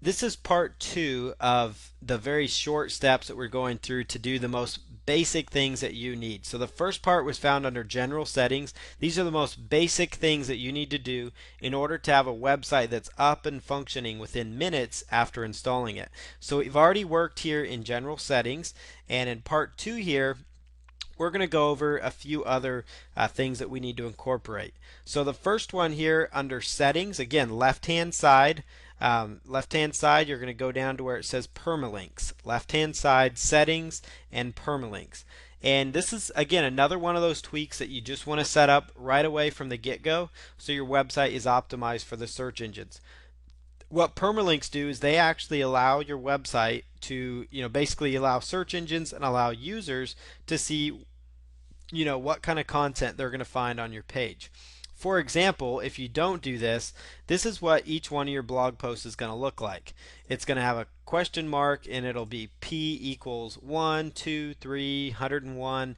This is part two of the very short steps that we're going through to do the most basic things that you need. So the first part was found under general settings. These are the most basic things that you need to do in order to have a website that's up and functioning within minutes after installing it. So we've already worked here in general settings, and in part two here, we're going to go over a few other things that we need to incorporate. So the first one here under settings, again, left hand side, you're going to go down to where it says permalinks. Left hand side, settings, and permalinks. And this is, again, another one of those tweaks that you just want to set up right away from the get-go so your website is optimized for the search engines. What permalinks do is they actually allow your website to, basically allow search engines and allow users to see, what kind of content they're going to find on your page. For example, if you don't do this, this is what each one of your blog posts is going to look like. It's going to have a question mark and it'll be P equals 1, 2, 3, 101.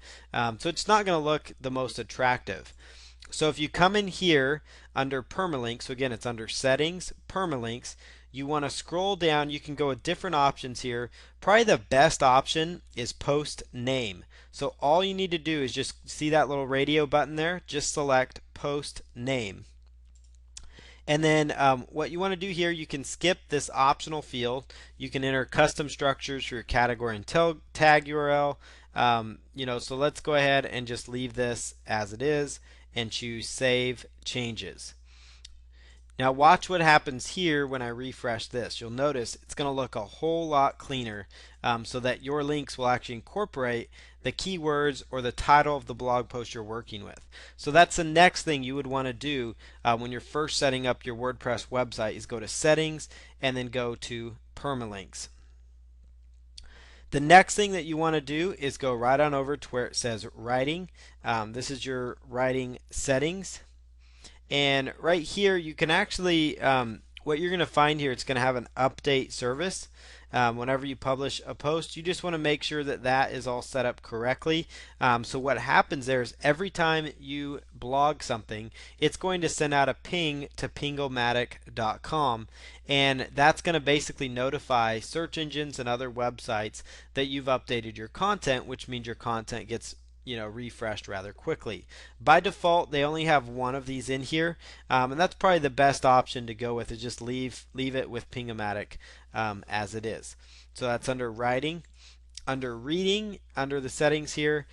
So it's not going to look the most attractive. So if you come in here under permalinks, so again it's under settings, permalinks, you want to scroll down. You can go with different options here. Probably the best option is post name. So all you need to do is just see that little radio button there, just select post name. And then what you want to do here, you can skip this optional field. You can enter custom structures for your category and tag URL. So let's go ahead and just leave this as it is and choose Save Changes. Now watch what happens here when I refresh this. You'll notice it's going to look a whole lot cleaner, so that your links will actually incorporate the keywords or the title of the blog post you're working with. So that's the next thing you would want to do when you're first setting up your WordPress website is go to settings and then go to permalinks. The next thing that you want to do is go right on over to where it says writing. This is your writing settings. And right here, you can actually, what you're going to find here, it's going to have an update service. Whenever you publish a post, you just want to make sure that that is all set up correctly. So what happens there is every time you blog something, it's going to send out a ping to pingomatic.com, and that's going to basically notify search engines and other websites that you've updated your content, which means your content gets refreshed rather quickly. By default, they only have one of these in here, and that's probably the best option to go with. Is just leave it with Pingomatic as it is. So that's under writing. Under reading, under the settings here,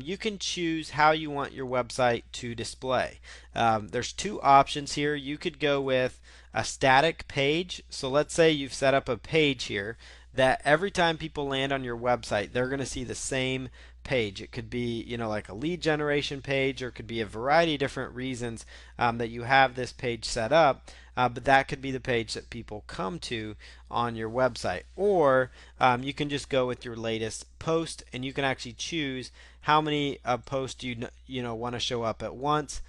you can choose how you want your website to display. There's two options here. You could go with a static page. So let's say you've set up a page here that every time people land on your website, they're going to see the same page. It could be, like a lead generation page, or it could be a variety of different reasons that you have this page set up. But that could be the page that people come to on your website. Or you can just go with your latest post, and you can actually choose how many posts you want to show up at once,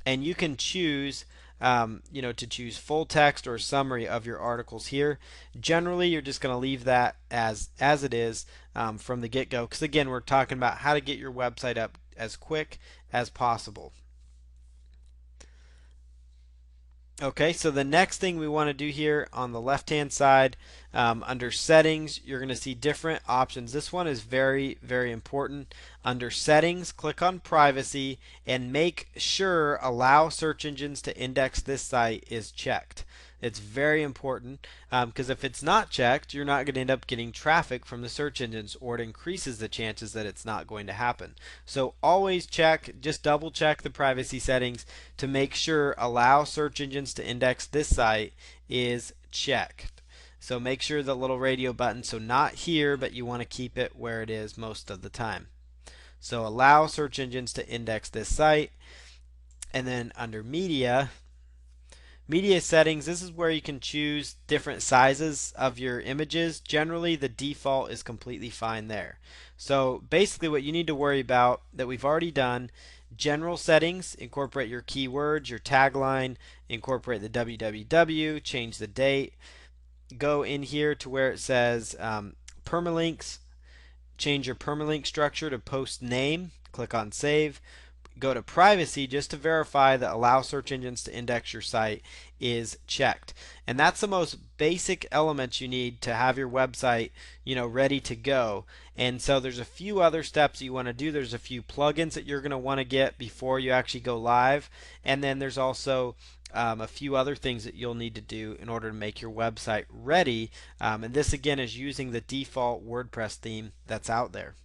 and you can choose to choose full text or summary of your articles here. Generally, you're just going to leave that as it is from the get-go, because again, we're talking about how to get your website up as quick as possible. Okay, so the next thing we want to do here on the left hand side, under settings, you're going to see different options. This one is very, very important. Under settings, click on privacy and make sure allow search engines to index this site is checked. It's very important, because if it's not checked, you're not going to end up getting traffic from the search engines, or it increases the chances that it's not going to happen. So always check, just double check the privacy settings to make sure allow search engines to index this site is checked. So make sure the little radio button, so not here, but you want to keep it where it is most of the time. So allow search engines to index this site. And then under media settings, this is where you can choose different sizes of your images. Generally, the default is completely fine there. So basically what you need to worry about that we've already done: general settings, incorporate your keywords, your tagline, incorporate the www, change the date, go in here to where it says permalinks, change your permalink structure to post name, click on save, go to privacy just to verify that allow search engines to index your site is checked. And that's the most basic elements you need to have your website, ready to go. And so there's a few other steps you want to do. There's a few plugins that you're going to want to get before you actually go live. And then there's also a few other things that you'll need to do in order to make your website ready. And this again is using the default WordPress theme that's out there.